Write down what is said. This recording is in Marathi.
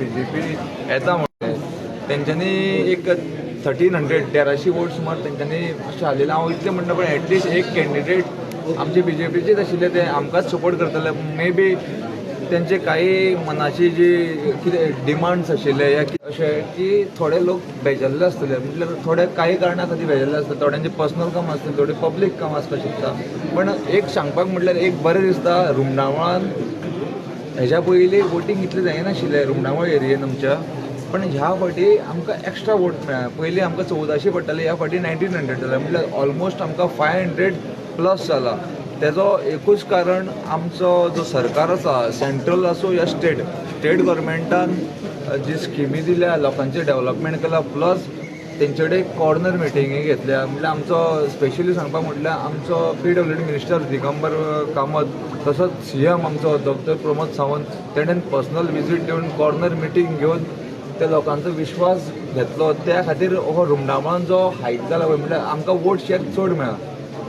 BJP येता म्हणले तेंच्यांनी एक 1300 वोट सुमार तेंच्यांनी अशें हाडलेले. हांव इतलें म्हणटा पण एटलिस्ट एक कॅन्डिडेट आमचे BJPचेच आशिल्ले ते आमकांच सपोर्ट करतले. मे बी त्यांचे काही मनाची जी कितें डिमांड्स आशिल्ले या अशें की थोडे लोक बेजारले आसतले, म्हटल्यार थोडे काही कारणां खातीर बेजारले आसतले, थोड्यांचे पर्सनल काम आसतले, थोडे पब्लीक काम आसपाक शकता. पण एक सांगपाक म्हटल्यार एक बरें दिसता रुमडावळान हेज्या पयलीं वोटींग इतलें जायनाशिल्लें रुमडावळ एरियेन आमच्या. पण ह्या फाटी आमकां एक्स्ट्रा वोट मेळ्ळा. पयलीं आमकां 1400 पडटाले, ह्या फाटी 1900 जाले, म्हटल्यार ऑलमोस्ट आमकां 500+ जाला. तेजो एकूच कारण आमचो जो सरकार आसा, सेंट्रल आसूं या स्टेट गव्हर्मेंटान जी स्किमी दिल्या, लोकांचें डेव्हलपमेंट केलां, प्लस तेंचे कडेन कॉर्नर मिटिंगी घेतल्या. म्हटल्यार आमचो स्पेशली सांगपाक म्हटल्यार आमचो PWD मिनिस्टर दिगंबर कामत, तसोच CM आमचो डॉक्टर प्रमोद सावंत, तेणेन पर्सनल विजीट दिवन कॉर्नर मिटींग घेवन त्या लोकांचो विश्वास घेतलो. त्या खातीर हो रुमडावळान जो हायक जाला पळय, म्हटल्यार आमकां वोट शेअर चड मेळ्ळा.